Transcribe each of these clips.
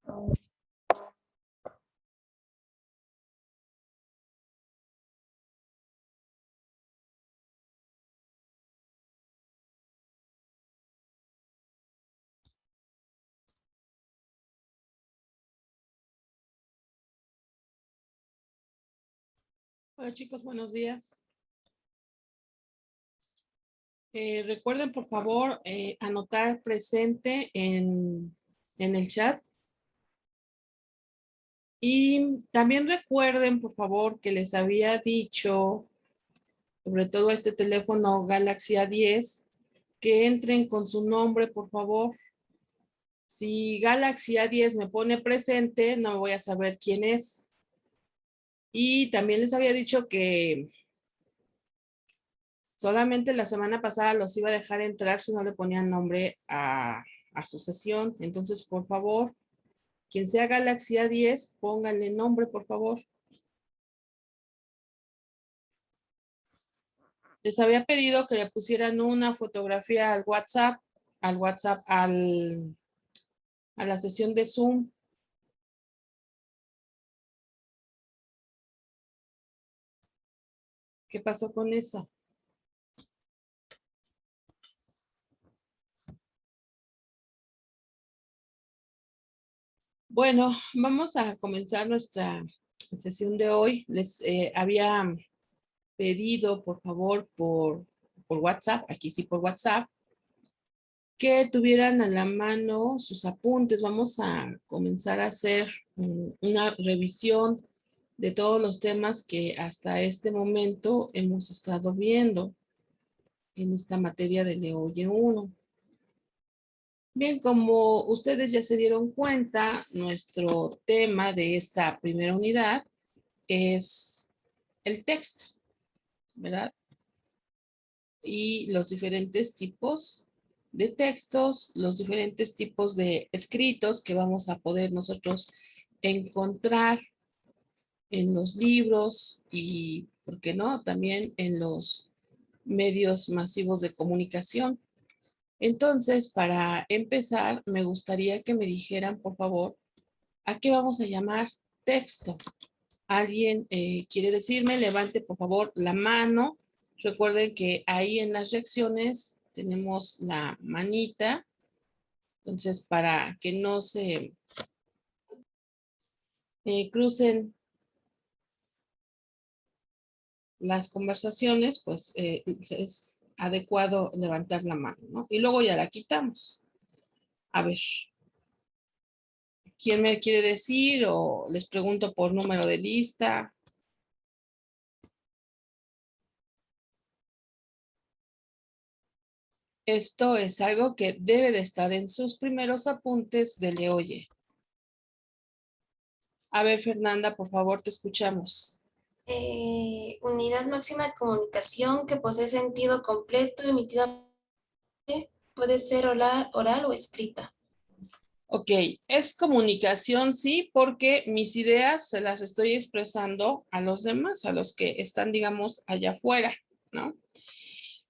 Hola chicos, buenos días. Recuerden por favor anotar presente en el chat. Y también recuerden por favor que les había dicho, sobre todo este teléfono Galaxy A10, que entren con su nombre por favor. Si Galaxy A10 me pone presente, no voy a saber quién es. Y también les había dicho que solamente la semana pasada los iba a dejar entrar si no le ponían nombre a su sesión. Entonces, por favor, quien sea Galaxy A10, pónganle nombre, por favor. Les había pedido que le pusieran una fotografía al WhatsApp, a la sesión de Zoom. ¿Qué pasó con eso? Bueno, vamos a comenzar nuestra sesión de hoy. Les había pedido, por favor, por WhatsApp, aquí sí por WhatsApp, que tuvieran a la mano sus apuntes. Vamos a comenzar a hacer una revisión de todos los temas que hasta este momento hemos estado viendo en esta materia de LEOYE 1. Bien, como ustedes ya se dieron cuenta, nuestro tema de esta primera unidad es el texto, ¿verdad? Y los diferentes tipos de textos, los diferentes tipos de escritos que vamos a poder nosotros encontrar en los libros y, ¿por qué no?, también en los medios masivos de comunicación. Entonces, para empezar, me gustaría que me dijeran, por favor, ¿a qué vamos a llamar texto? ¿Alguien quiere decirme? Levante, por favor, la mano. Recuerden que ahí en las reacciones tenemos la manita. Entonces, para que no se crucen las conversaciones, pues es adecuado levantar la mano, ¿no? Y luego ya la quitamos. A ver, ¿quién me quiere decir? O les pregunto por número de lista. Esto es algo que debe de estar en sus primeros apuntes de LEOYE. A ver, Fernanda, por favor, te escuchamos. Unidad máxima de comunicación que posee sentido completo, emitida puede ser oral o escrita. Ok, es comunicación, sí, porque mis ideas se las estoy expresando a los demás, a los que están, digamos, allá afuera, ¿no?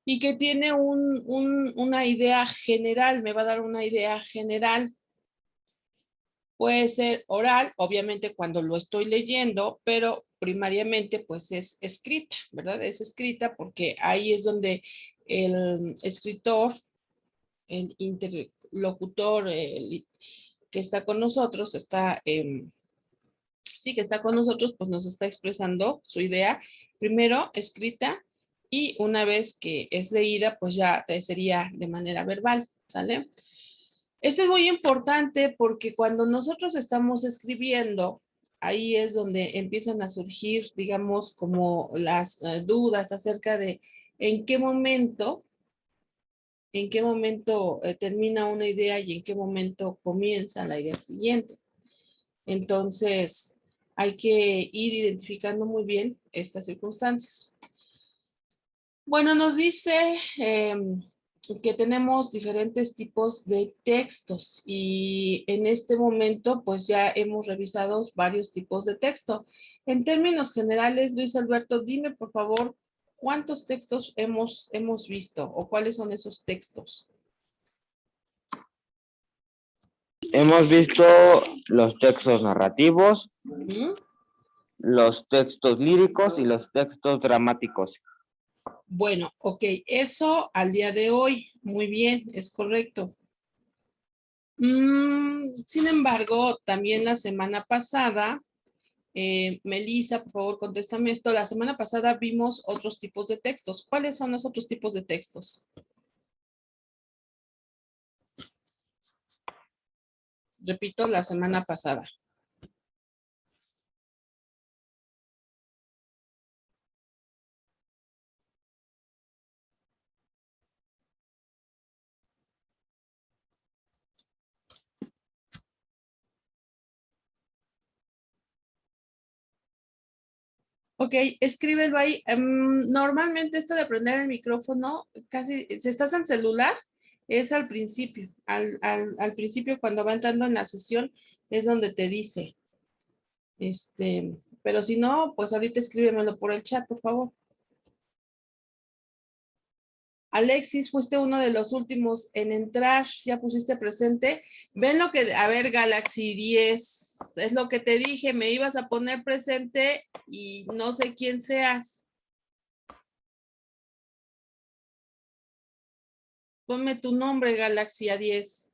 Y que tiene una idea general, me va a dar una idea general. Puede ser oral, obviamente cuando lo estoy leyendo, pero primariamente pues es escrita, ¿verdad? Es escrita porque ahí es donde el escritor, el interlocutor que está con nosotros, sí, que está con nosotros, pues nos está expresando su idea, primero escrita y una vez que es leída, pues ya sería de manera verbal, ¿sale? Esto es muy importante porque cuando nosotros estamos escribiendo, ahí es donde empiezan a surgir, digamos, como las dudas acerca de en qué momento termina una idea y en qué momento comienza la idea siguiente. Entonces, hay que ir identificando muy bien estas circunstancias. Bueno, nos dice que tenemos diferentes tipos de textos y en este momento pues ya hemos revisado varios tipos de texto. En términos generales, Luis Alberto, dime por favor cuántos textos hemos visto o cuáles son esos textos. Hemos visto los textos narrativos, ¿Mm? los textos líricos y los textos dramáticos. Bueno, ok, eso al día de hoy, muy bien, es correcto. Sin embargo, también la semana pasada, Melissa, por favor, contéstame esto. La semana pasada vimos otros tipos de textos. ¿Cuáles son los otros tipos de textos? Repito, la semana pasada. Ok, escríbelo ahí. Normalmente esto de prender el micrófono, casi, si estás en celular, es al principio. Al principio, cuando va entrando en la sesión, es donde te dice. Pero si no, pues ahorita escríbemelo por el chat, por favor. Alexis, fuiste uno de los últimos en entrar, ya pusiste presente. Ven lo que, a ver, Galaxy 10, es lo que te dije, me ibas a poner presente y no sé quién seas. Ponme tu nombre, Galaxy A10.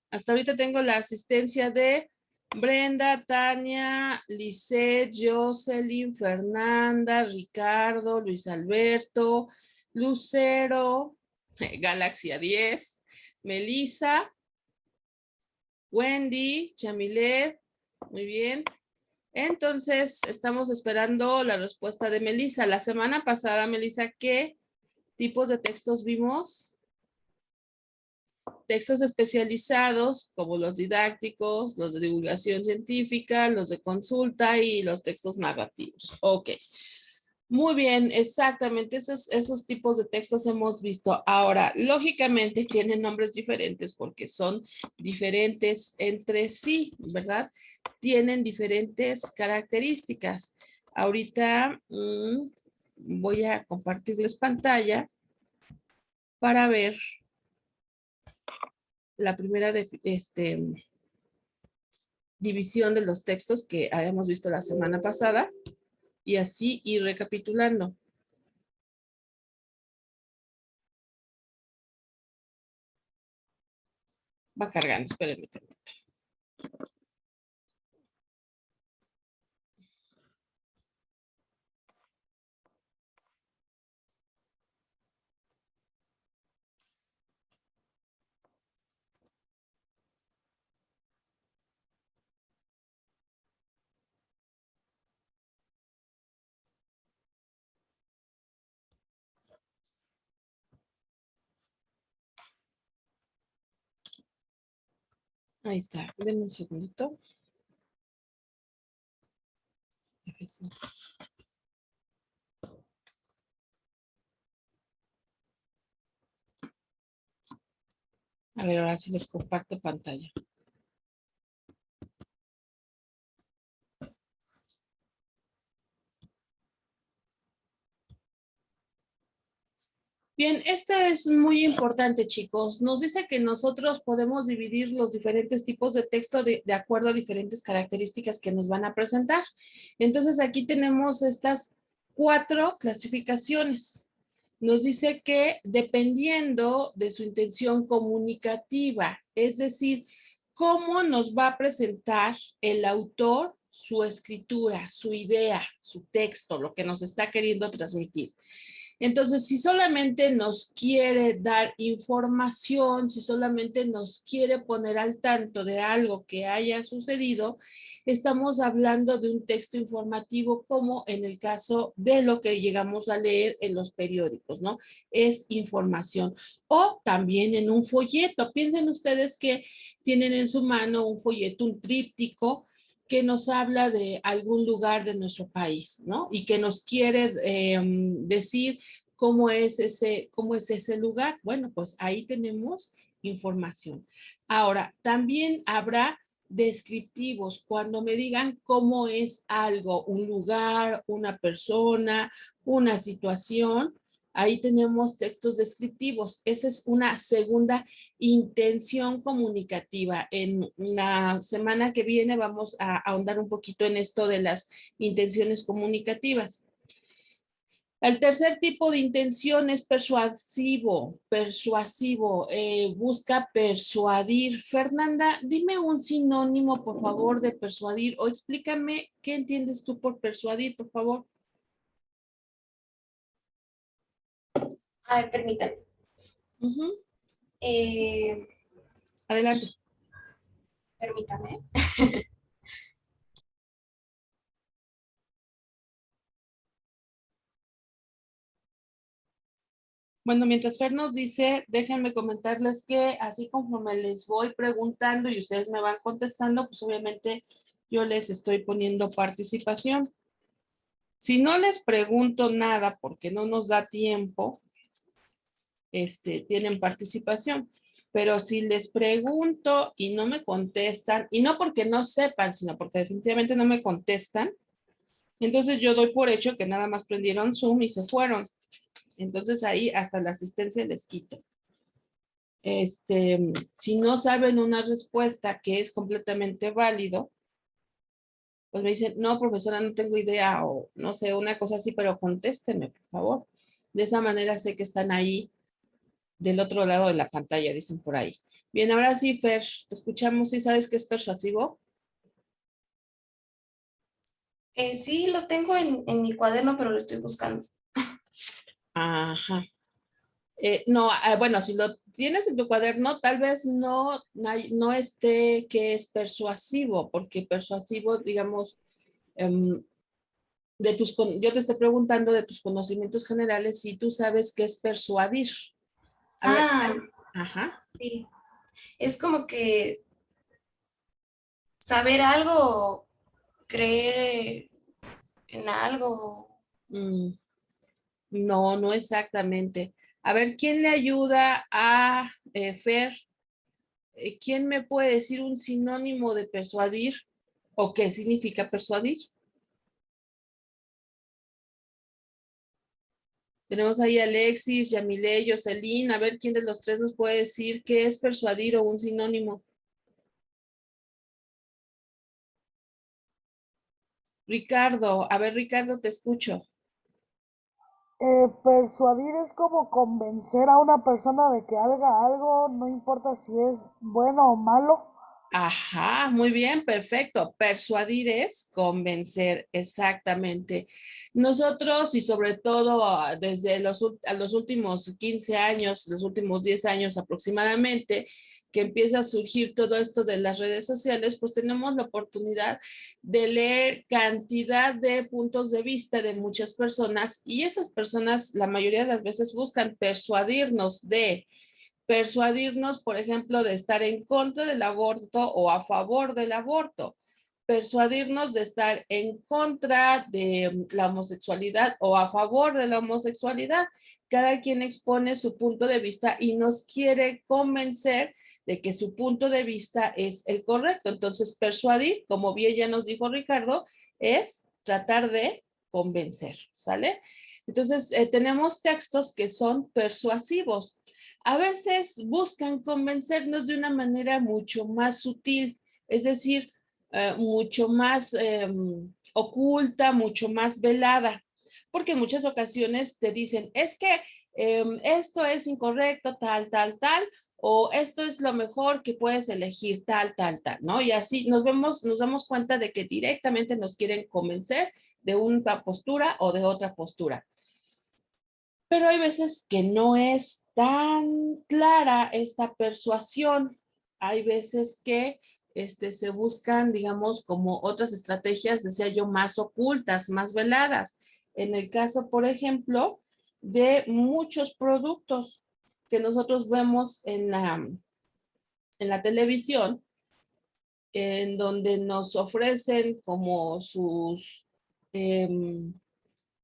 Hasta ahorita tengo la asistencia de Brenda, Tania, Lisette, Jocelyn, Fernanda, Ricardo, Luis Alberto, Lucero, Galaxy A10, Melissa, Wendy, Chamilet, muy bien. Entonces, estamos esperando la respuesta de Melissa. La semana pasada, Melissa, ¿qué tipos de textos vimos? Textos especializados, como los didácticos, los de divulgación científica, los de consulta y los textos narrativos. Ok. Muy bien, exactamente, esos tipos de textos hemos visto. Ahora, lógicamente tienen nombres diferentes porque son diferentes entre sí, ¿verdad? Tienen diferentes características. Ahorita voy a compartirles pantalla para ver la primera división de los textos que habíamos visto la semana pasada y así ir recapitulando. Va cargando, espérenme tantito. Ahí está, denme un segundito. A ver, ahora sí les comparto pantalla. Bien, esto es muy importante, chicos. Nos dice que nosotros podemos dividir los diferentes tipos de texto de acuerdo a diferentes características que nos van a presentar. Entonces, aquí tenemos estas 4 clasificaciones. Nos dice que dependiendo de su intención comunicativa, es decir, cómo nos va a presentar el autor su escritura, su idea, su texto, lo que nos está queriendo transmitir. Entonces, si solamente nos quiere dar información, si solamente nos quiere poner al tanto de algo que haya sucedido, estamos hablando de un texto informativo como en el caso de lo que llegamos a leer en los periódicos, ¿no? Es información. O también en un folleto. Piensen ustedes que tienen en su mano un folleto, un tríptico, que nos habla de algún lugar de nuestro país, ¿no? Y que nos quiere decir cómo es ese lugar. Bueno, pues ahí tenemos información. Ahora, también habrá descriptivos. Cuando me digan cómo es algo, un lugar, una persona, una situación, Ahí tenemos textos descriptivos. Esa es una segunda intención comunicativa. En la semana que viene vamos a ahondar un poquito en esto de las intenciones comunicativas. El tercer tipo de intención es persuasivo, busca persuadir. Fernanda, dime un sinónimo, por favor, de persuadir, o explícame qué entiendes tú por persuadir, por favor. A ver, permítanme. Ujú, Eh, adelante. permítame. Bueno, mientras Fer nos dice, déjenme comentarles que así conforme les voy preguntando y ustedes me van contestando, pues obviamente yo les estoy poniendo participación. Si no les pregunto nada porque no nos da tiempo, tienen participación. Pero si les pregunto y no me contestan, y no porque no sepan, sino porque definitivamente no me contestan, entonces yo doy por hecho que nada más prendieron Zoom y se fueron. Entonces ahí hasta la asistencia les quito. Si no saben una respuesta que es completamente válido, pues me dicen, no, profesora, no tengo idea, o no sé, una cosa así, pero contésteme, por favor. De esa manera sé que están ahí del otro lado de la pantalla, dicen por ahí. Bien, ahora sí, Fer, te escuchamos. ¿Sí sabes qué es persuasivo? Sí, lo tengo en mi cuaderno, pero lo estoy buscando. Ajá. No, bueno, si lo tienes en tu cuaderno, tal vez no esté que es persuasivo, porque persuasivo, digamos, em, yo te estoy preguntando de tus conocimientos generales si tú sabes qué es persuadir. A ver, Ah, ajá. sí. Es como que saber algo, creer en algo. mm, no, no exactamente. A ver, ¿quién le ayuda a Fer? ¿Quién me puede decir un sinónimo de persuadir o qué significa persuadir? Tenemos ahí a Alexis, Yamile, Jocelyn. A ver quién de los tres nos puede decir qué es persuadir o un sinónimo. Ricardo, a ver, Ricardo, te escucho. Persuadir es como convencer a una persona de que haga algo, no importa si es bueno o malo. Ajá, muy bien, perfecto. Persuadir es convencer, exactamente. Nosotros y sobre todo desde los últimos 15 años, los últimos 10 años aproximadamente, que empieza a surgir todo esto de las redes sociales, pues tenemos la oportunidad de leer cantidad de puntos de vista de muchas personas y esas personas la mayoría de las veces buscan persuadirnos, por ejemplo, de estar en contra del aborto o a favor del aborto, persuadirnos de estar en contra de la homosexualidad o a favor de la homosexualidad. Cada quien expone su punto de vista y nos quiere convencer de que su punto de vista es el correcto. Entonces, persuadir, como bien ya nos dijo Ricardo, es tratar de convencer, ¿sale? Entonces, tenemos textos que son persuasivos. A veces buscan convencernos de una manera mucho más sutil, es decir, mucho más oculta, mucho más velada, porque en muchas ocasiones te dicen, es que esto es incorrecto, tal, tal, tal, o esto es lo mejor que puedes elegir, tal, tal, tal, ¿no? Y así nos damos cuenta de que directamente nos quieren convencer de una postura o de otra postura. Pero hay veces que no es tan clara esta persuasión. Hay veces que se buscan, digamos, como otras estrategias, decía yo, más ocultas, más veladas. En el caso, por ejemplo, de muchos productos que nosotros vemos en la televisión, en donde nos ofrecen como sus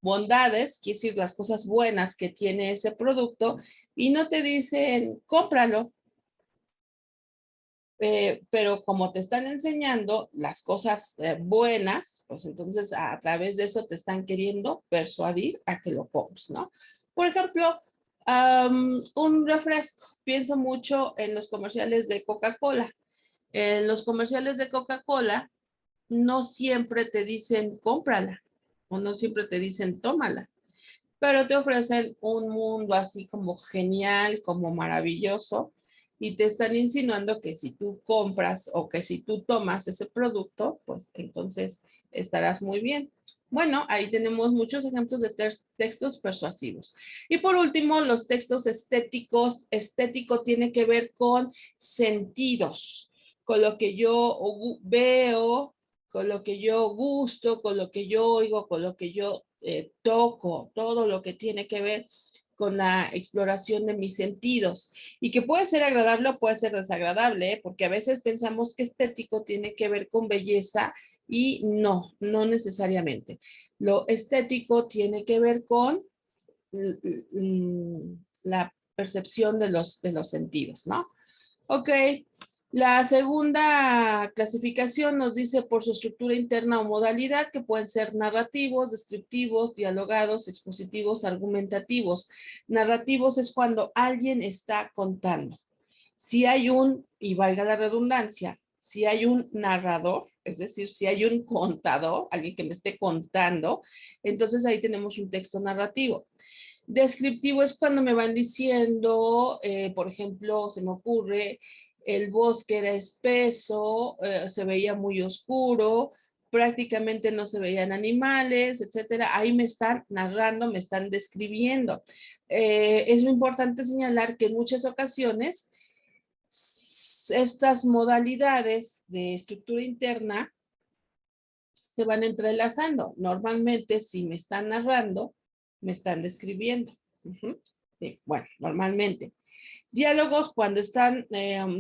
bondades, quiere decir las cosas buenas que tiene ese producto, y no te dicen, cómpralo, pero como te están enseñando las cosas buenas, pues entonces a través de eso te están queriendo persuadir a que lo compres, ¿no? Por ejemplo, un refresco. Pienso mucho en los comerciales de Coca-Cola. En los comerciales de Coca-Cola no siempre te dicen cómprala o no siempre te dicen tómala, pero te ofrecen un mundo así como genial, como maravilloso, y te están insinuando que si tú compras o que si tú tomas ese producto, pues entonces estarás muy bien. Bueno, ahí tenemos muchos ejemplos de textos persuasivos. Y por último, los textos estéticos. Estético tiene que ver con sentidos, con lo que yo veo, con lo que yo gusto, con lo que yo oigo, con lo que yo toco, todo lo que tiene que ver con la exploración de mis sentidos y que puede ser agradable o puede ser desagradable, ¿eh? Porque a veces pensamos que estético tiene que ver con belleza y no, no necesariamente. Lo estético tiene que ver con la percepción de los sentidos, ¿no? Ok, la segunda clasificación nos dice por su estructura interna o modalidad, que pueden ser narrativos, descriptivos, dialogados, expositivos, argumentativos. Narrativos es cuando alguien está contando. Si hay y valga la redundancia, si hay un narrador, es decir, si hay un contador, alguien que me esté contando, entonces ahí tenemos un texto narrativo. Descriptivo es cuando me van diciendo, por ejemplo, se me ocurre, el bosque era espeso, se veía muy oscuro, prácticamente no se veían animales, etcétera. Ahí me están narrando, me están describiendo. Es muy importante señalar que en muchas ocasiones estas modalidades de estructura interna se van entrelazando. Normalmente, si me están narrando, me están describiendo. Sí, bueno, normalmente. Diálogos cuando están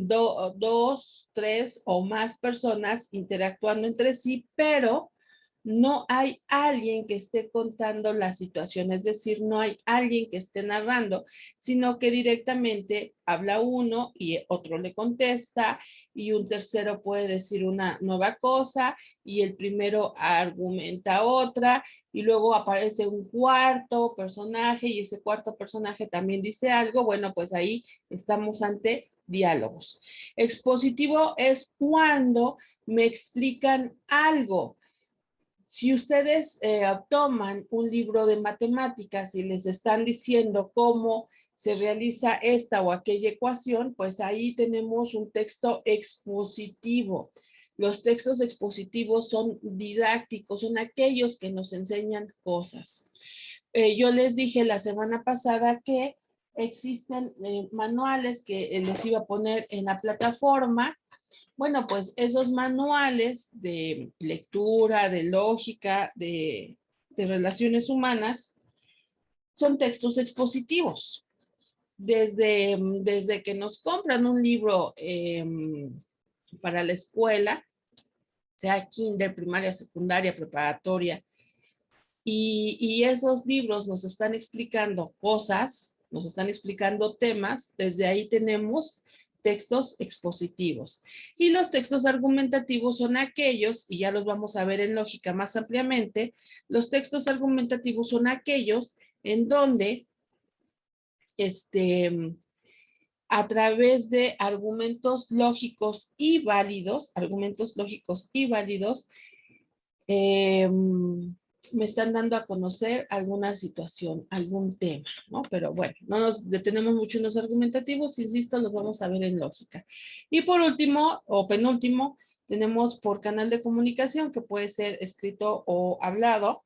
dos, tres o más personas interactuando entre sí, pero no hay alguien que esté contando la situación, es decir, no hay alguien que esté narrando, sino que directamente habla uno y otro le contesta y un tercero puede decir una nueva cosa y el primero argumenta otra y luego aparece un cuarto personaje y ese cuarto personaje también dice algo. Bueno, pues ahí estamos ante diálogos. Expositivo es cuando me explican algo. Si ustedes toman un libro de matemáticas y les están diciendo cómo se realiza esta o aquella ecuación, pues ahí tenemos un texto expositivo. Los textos expositivos son didácticos, son aquellos que nos enseñan cosas. Yo les dije la semana pasada que existen manuales que les iba a poner en la plataforma. Bueno, pues esos manuales de lectura, de lógica, de relaciones humanas, son textos expositivos. Desde que nos compran un libro para la escuela, sea kinder, primaria, secundaria, preparatoria, y esos libros nos están explicando cosas, nos están explicando temas, desde ahí tenemos textos expositivos. Y los textos argumentativos son aquellos, y ya los vamos a ver en lógica más ampliamente, los textos argumentativos son aquellos en donde a través de argumentos lógicos y válidos, me están dando a conocer alguna situación, algún tema, ¿no? Pero bueno, no nos detenemos mucho en los argumentativos, insisto, los vamos a ver en lógica. Y por último, o penúltimo, tenemos por canal de comunicación, que puede ser escrito o hablado,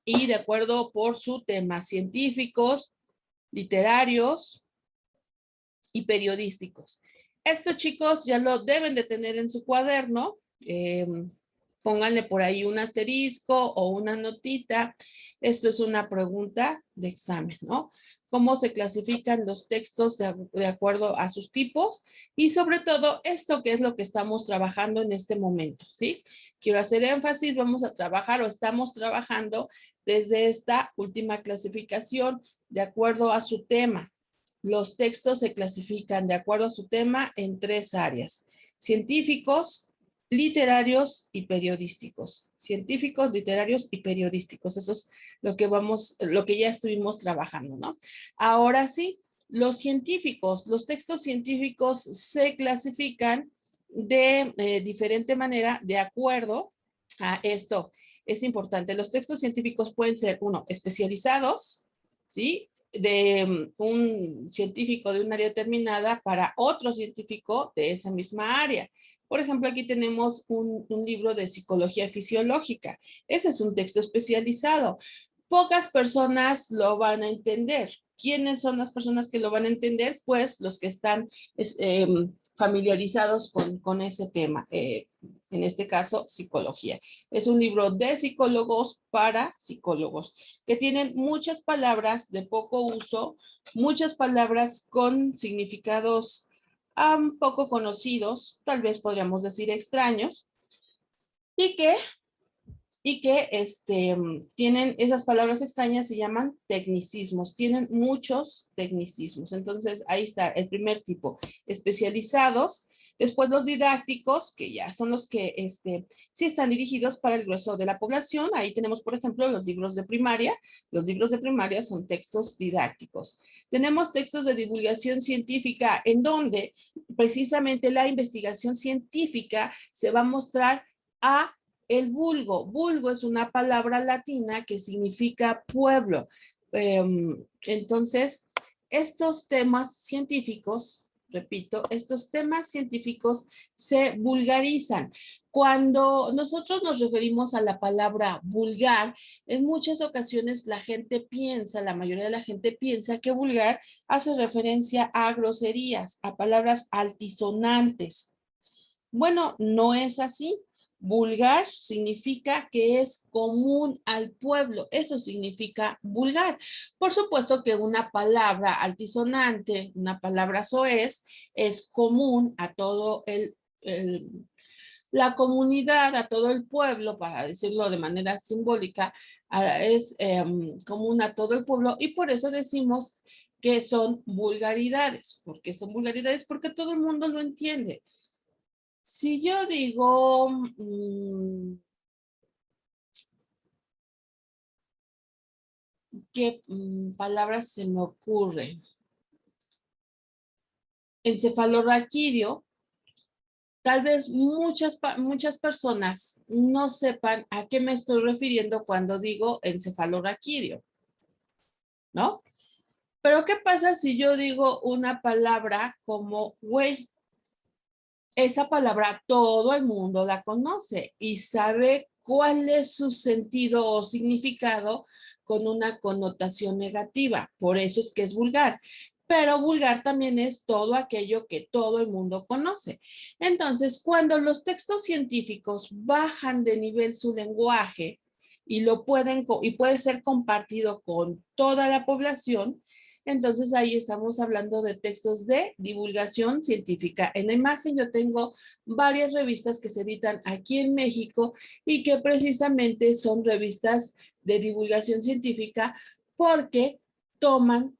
y de acuerdo por su tema, científicos, literarios y periodísticos. Estos chicos ya lo deben de tener en su cuaderno. Pónganle por ahí un asterisco o una notita. Esto es una pregunta de examen, ¿no? ¿Cómo se clasifican los textos de acuerdo a sus tipos? Y sobre todo, esto que es lo que estamos trabajando en este momento, ¿sí? Quiero hacer énfasis, vamos a trabajar o estamos trabajando desde esta última clasificación de acuerdo a su tema. Los textos se clasifican de acuerdo a su tema en 3 áreas: científicos, literarios y periodísticos. Científicos, literarios y periodísticos. Eso es lo que ya estuvimos trabajando, ¿no? Ahora sí, los científicos, los textos científicos se clasifican de diferente manera de acuerdo a esto. Es importante. Los textos científicos pueden ser, uno, especializados, ¿sí? De un científico de un área determinada para otro científico de esa misma área. Por ejemplo, aquí tenemos un libro de psicología fisiológica. Ese es un texto especializado. Pocas personas lo van a entender. ¿Quiénes son las personas que lo van a entender? Pues los que están familiarizados con ese tema. En este caso, psicología. Es un libro de psicólogos para psicólogos, que tienen muchas palabras de poco uso, muchas palabras con significados poco conocidos, tal vez podríamos decir extraños, y que tienen esas palabras extrañas, se llaman tecnicismos, tienen muchos tecnicismos. Entonces, ahí está el primer tipo, especializados. Después los didácticos, que ya son los que sí están dirigidos para el grueso de la población. Ahí tenemos, por ejemplo, los libros de primaria. Los libros de primaria son textos didácticos. Tenemos textos de divulgación científica, en donde precisamente la investigación científica se va a mostrar a el vulgo. Vulgo es una palabra latina que significa pueblo. Entonces, estos temas científicos, repito, estos temas científicos se vulgarizan. Cuando nosotros nos referimos a la palabra vulgar, en muchas ocasiones la gente piensa, la mayoría de la gente piensa que vulgar hace referencia a groserías, a palabras altisonantes. Bueno, no es así. Vulgar significa que es común al pueblo. Eso significa vulgar. Por supuesto que una palabra altisonante, una palabra soez, es común a todo la comunidad, a todo el pueblo, para decirlo de manera simbólica, es común a todo el pueblo, y por eso decimos que son vulgaridades. ¿Por qué son vulgaridades? Porque todo el mundo lo entiende. Si yo digo, ¿qué palabras se me ocurren? Encefalorraquídeo, tal vez muchas personas no sepan a qué me estoy refiriendo cuando digo encefalorraquídeo, ¿no? Pero ¿qué pasa si yo digo una palabra como güey? Esa palabra todo el mundo la conoce y sabe cuál es su sentido o significado con una connotación negativa. Por eso es que es vulgar. Pero vulgar también es todo aquello que todo el mundo conoce. Entonces, cuando los textos científicos bajan de nivel su lenguaje y puede ser compartido con toda la población, entonces ahí estamos hablando de textos de divulgación científica. En la imagen yo tengo varias revistas que se editan aquí en México y que precisamente son revistas de divulgación científica porque toman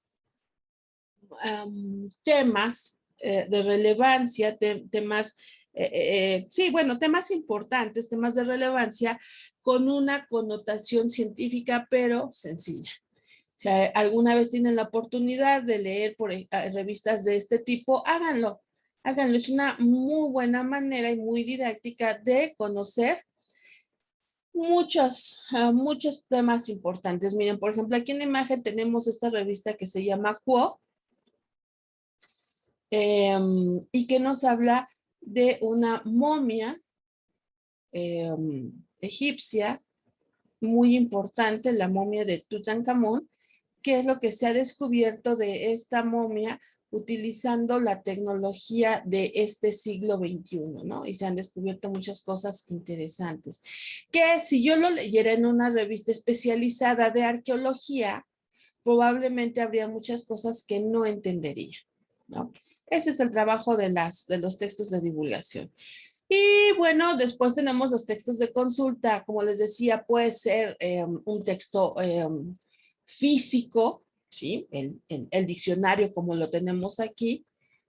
temas de relevancia, temas importantes, temas de relevancia con una connotación científica, pero sencilla. Si alguna vez tienen la oportunidad de leer revistas de este tipo, háganlo. Háganlo. Es una muy buena manera y muy didáctica de conocer muchos temas importantes. Miren, por ejemplo, aquí en la imagen tenemos esta revista que se llama Quo, y que nos habla de una momia egipcia muy importante, la momia de Tutankamón. ¿Qué es lo que se ha descubierto de esta momia utilizando la tecnología de este siglo XXI, ¿no? Y se han descubierto muchas cosas interesantes. Que si yo lo leyera en una revista especializada de arqueología, probablemente habría muchas cosas que no entendería, ¿no? Ese es el trabajo de los textos de divulgación. Y bueno, después tenemos los textos de consulta. Como les decía, puede ser un texto físico, ¿sí? El diccionario como lo tenemos aquí,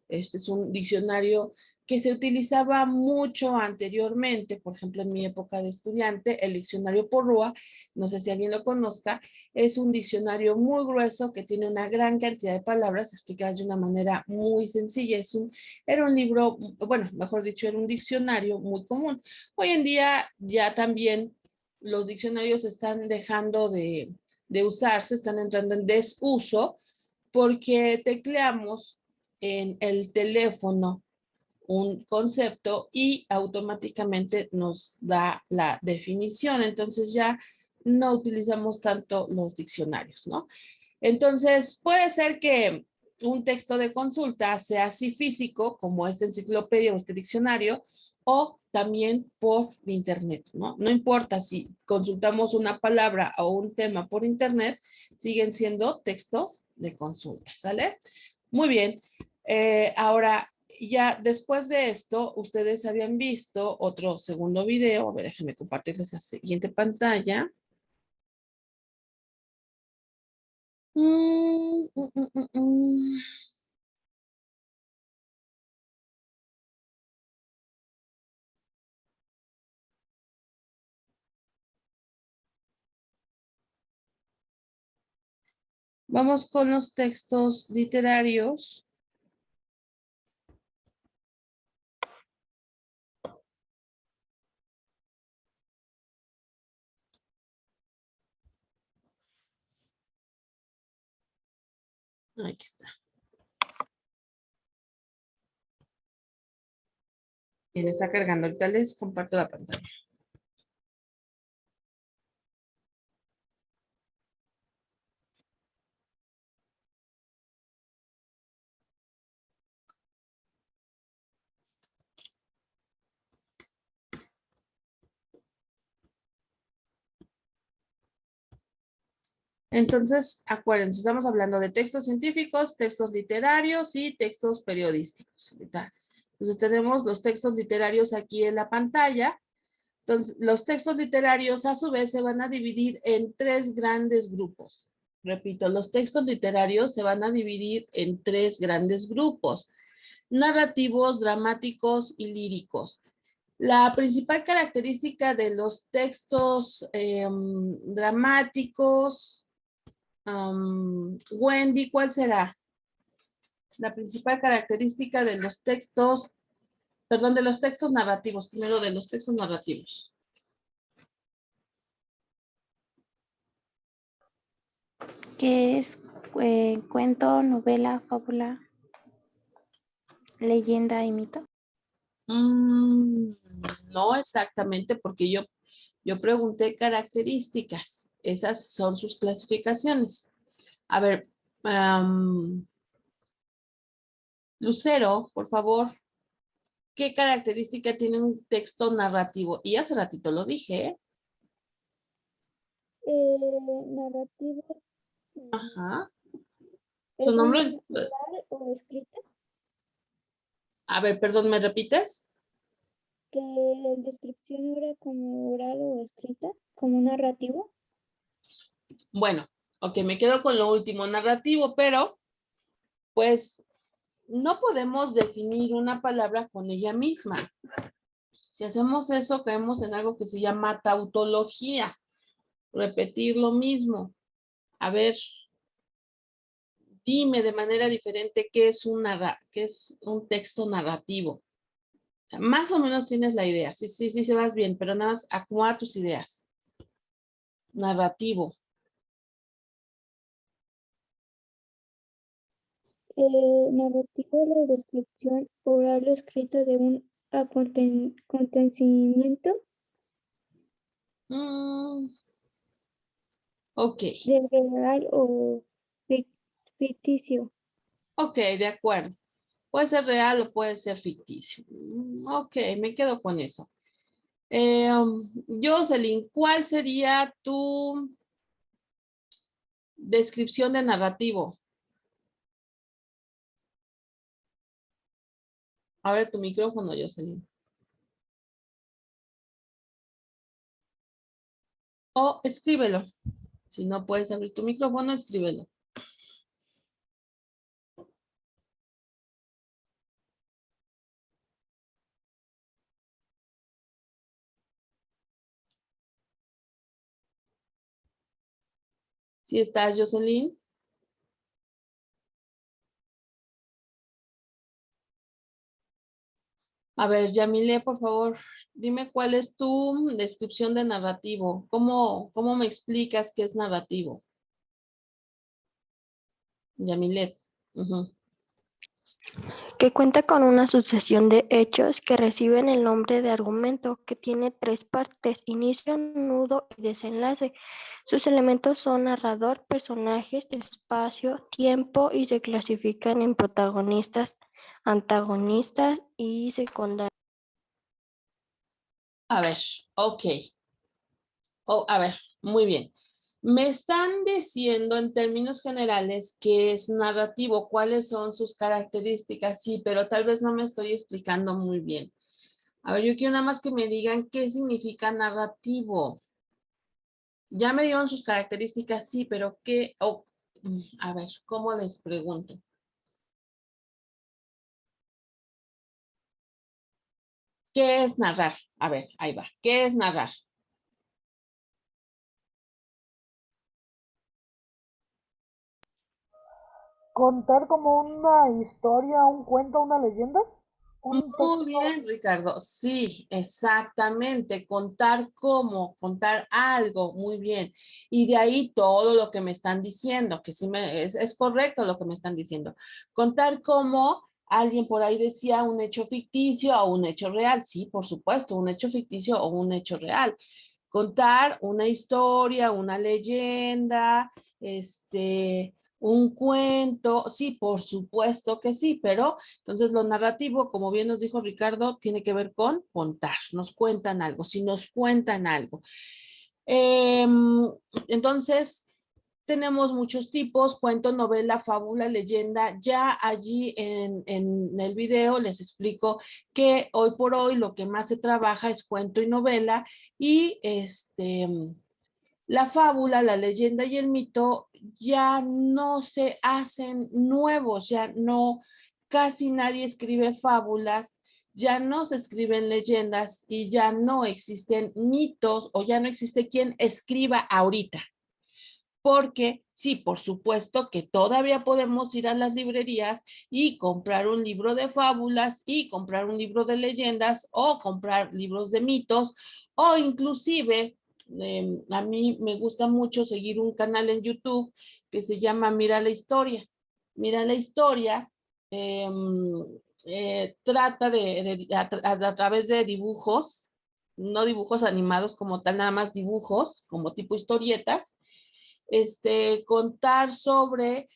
Este es un diccionario que se utilizaba mucho anteriormente, por ejemplo, en mi época de estudiante, el diccionario Porrúa, no sé si alguien lo conozca, es un diccionario muy grueso que tiene una gran cantidad de palabras explicadas de una manera muy sencilla. Era un libro, bueno, mejor dicho, era un diccionario muy común. Hoy en día ya también los diccionarios están dejando de usarse, están entrando en desuso porque tecleamos en el teléfono un concepto y automáticamente nos da la definición. Entonces ya no utilizamos tanto los diccionarios, ¿no? Entonces puede ser que un texto de consulta sea así físico, como esta enciclopedia o este diccionario, o también por internet, ¿no? No importa si consultamos una palabra o un tema por internet, siguen siendo textos de consulta, ¿sale? Muy bien. Ahora, ya después de esto, ustedes habían visto otro segundo video. A ver, déjenme compartirles la siguiente pantalla. Mm, mm, mm, mm, mm. Vamos con los textos literarios. Aquí está. Bien, está cargando. Ahorita les comparto la pantalla. Entonces, acuérdense, estamos hablando de textos científicos, textos literarios y textos periodísticos. Entonces, tenemos los textos literarios aquí en la pantalla. Entonces, los textos literarios a su vez se van a dividir en tres grandes grupos. Repito, los textos literarios se van a dividir en tres grandes grupos: narrativos, dramáticos y líricos. La principal característica de los textos dramáticos, Wendy, ¿cuál será? La principal característica de los textos, perdón, de los textos narrativos, primero de los textos narrativos. ¿Qué es cuento, novela, fábula, leyenda y mito? No exactamente, porque yo pregunté características. Esas son sus clasificaciones. A ver, Lucero, por favor, ¿qué característica tiene un texto narrativo? Y hace ratito lo dije, ¿eh? Narrativo. Ajá. ¿Es Su nombre, oral o escrita? a ver, perdón, ¿me repites? ¿Que la descripción era como oral o escrita? ¿Como narrativo? Bueno, ok, me quedo con lo último, narrativo, pero pues no podemos definir una palabra con ella misma. Si hacemos eso, caemos en algo que se llama tautología, repetir lo mismo. A ver, dime de manera diferente qué es qué es un texto narrativo. O sea, más o menos tienes la idea. Sí, sí, sí, se vas bien, pero nada más acomoda tus ideas. Narrativo. Narrativo es la descripción oral o escrita de un acontecimiento Mm, ok, de real o ficticio. ok, de acuerdo. Puede ser real o puede ser ficticio. Ok, me quedo con eso. Jocelyn, ¿cuál sería tu descripción de narrativo? Abre tu micrófono, Jocelyn. O escríbelo. Si no puedes abrir tu micrófono, escríbelo. ¿Sí estás, Jocelyn? A ver, Yamile, por favor, dime cuál es tu descripción de narrativo. ¿Cómo me explicas qué es narrativo? Yamilet. Ujú. Que cuenta con una sucesión de hechos que reciben el nombre de argumento, que tiene tres partes: inicio, nudo y desenlace. Sus elementos son narrador, personajes, espacio, tiempo, y se clasifican en protagonistas, antagonistas y secundarios. A ver, ok. A ver, muy bien. Me están diciendo en términos generales que es narrativo, cuáles son sus características, sí, pero tal vez no me estoy explicando muy bien. A ver, yo quiero nada más que me digan qué significa narrativo. Ya me dieron sus características, sí, pero qué, a ver, ¿cómo les pregunto? ¿Qué es narrar? A ver, ahí va. ¿Qué es narrar? Contar como una historia, un cuento, una leyenda, un Muy texto. bien, Ricardo. Sí, exactamente. Contar cómo, contar algo, muy bien. Y de ahí todo lo que me están diciendo, que sí es correcto lo que me están diciendo. Contar cómo alguien por ahí decía un hecho ficticio o un hecho real. Sí, por supuesto, un hecho ficticio o un hecho real. Contar una historia, una leyenda, un cuento. Sí, por supuesto que sí, pero entonces, lo narrativo, como bien nos dijo Ricardo, tiene que ver con contar, nos cuentan algo, si nos cuentan algo. Entonces, tenemos muchos tipos: cuento, novela, fábula, leyenda. Ya allí en el video les explico que hoy por hoy lo que más se trabaja es cuento y novela, y la fábula, la leyenda y el mito ya no se hacen nuevos, ya no, casi nadie escribe fábulas, ya no se escriben leyendas y ya no existen mitos, o ya no existe quien escriba ahorita. Porque sí, por supuesto que todavía podemos ir a las librerías y comprar un libro de fábulas y comprar un libro de leyendas o comprar libros de mitos, o inclusive a mí me gusta mucho seguir un canal en YouTube que se llama Mira la Historia. Mira la Historia eh, trata a través de dibujos, no dibujos animados como tal, nada más dibujos como tipo historietas, contar sobre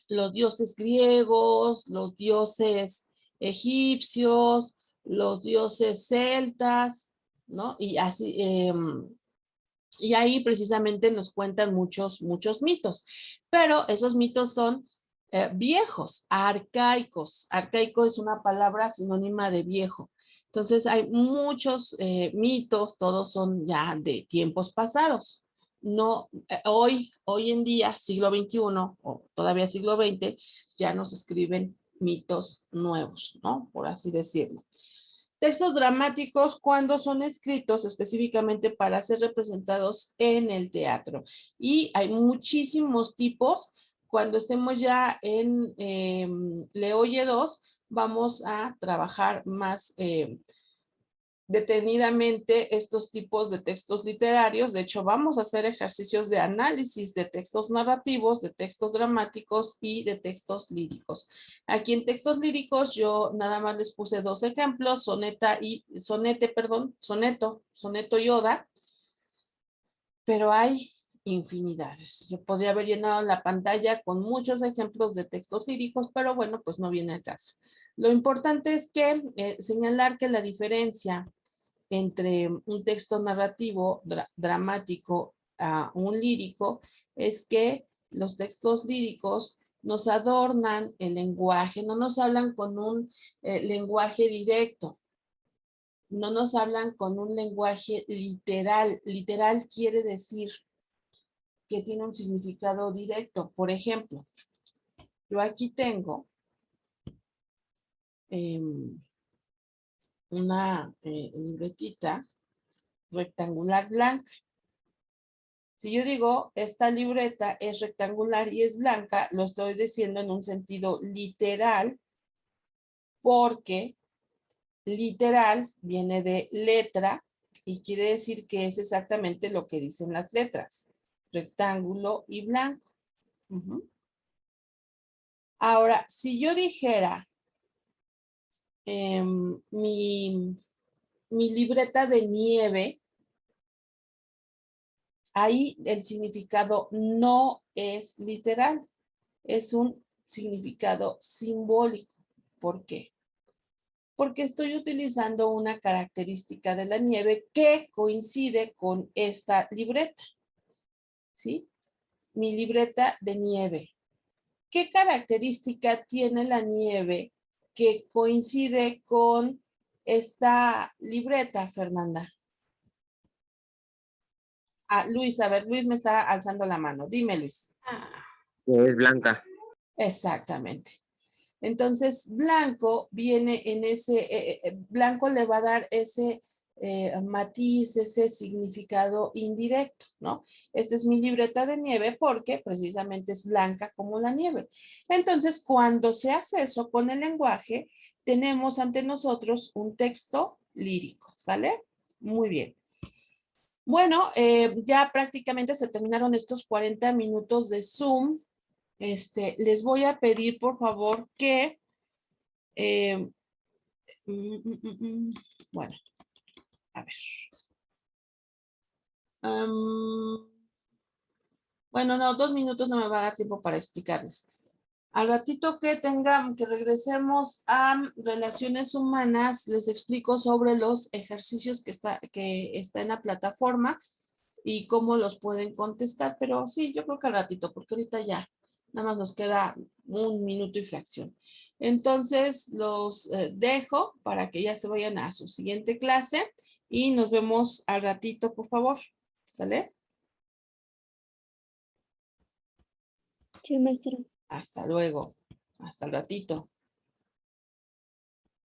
los dioses griegos, los dioses egipcios, los dioses celtas, ¿no? Y así, y ahí precisamente nos cuentan muchos mitos, pero esos mitos son viejos, arcaicos. Arcaico es una palabra sinónima de viejo. Entonces hay muchos mitos, todos son ya de tiempos pasados. No, hoy en día, siglo XXI o todavía siglo XX, ya nos escriben mitos nuevos, ¿no? Por así decirlo. Textos dramáticos cuando son escritos específicamente para ser representados en el teatro. Y hay muchísimos tipos. Cuando estemos ya en Le Oye 2, vamos a trabajar más detenidamente estos tipos de textos literarios. De hecho, vamos a hacer ejercicios de análisis de textos narrativos, de textos dramáticos y de textos líricos. Aquí en textos líricos yo nada más les puse dos ejemplos: soneto y oda, pero hay infinidades. Yo podría haber llenado la pantalla con muchos ejemplos de textos líricos, pero bueno, pues no viene el caso. Lo importante es que señalar que la diferencia entre un texto narrativo dramático a un lírico es que los textos líricos nos adornan el lenguaje, no nos hablan con un lenguaje directo, no nos hablan con un lenguaje literal. Literal quiere decir que tiene un significado directo. Por ejemplo, yo aquí tengo una libretita rectangular blanca. Si yo digo, esta libreta es rectangular y es blanca, lo estoy diciendo en un sentido literal, porque literal viene de letra y quiere decir que es exactamente lo que dicen las letras, rectángulo y blanco. Ujú. Ahora, si yo dijera mi libreta de nieve, ahí el significado no es literal, es un significado simbólico. ¿Por qué? Porque estoy utilizando una característica de la nieve que coincide con esta libreta, ¿sí? Mi libreta de nieve. ¿Qué característica tiene la nieve que coincide con esta libreta, Fernanda? Ah, Luis, a ver, Luis me está alzando la mano. Dime, Luis. Que es blanca. Exactamente. Entonces, blanco viene en ese, blanco le va a dar ese matiz, ese significado indirecto, ¿no? Esta es mi libreta de nieve porque precisamente es blanca como la nieve. Entonces, cuando se hace eso con el lenguaje, tenemos ante nosotros un texto lírico, ¿sale? Muy bien. Bueno, ya prácticamente se terminaron estos 40 minutos de Zoom. Les voy a pedir, por favor, que... bueno, a ver. Bueno, no, 2 minutos no me va a dar tiempo para explicarles. Al ratito que regresemos a relaciones humanas, les explico sobre los ejercicios que está en la plataforma y cómo los pueden contestar, pero sí, yo creo que al ratito, porque ahorita ya nada más nos queda 1 minuto y fracción. Entonces, los dejo para que ya se vayan a su siguiente clase y nos vemos al ratito, por favor. ¿Sale? Sí, maestra. Hasta luego. Hasta el ratito.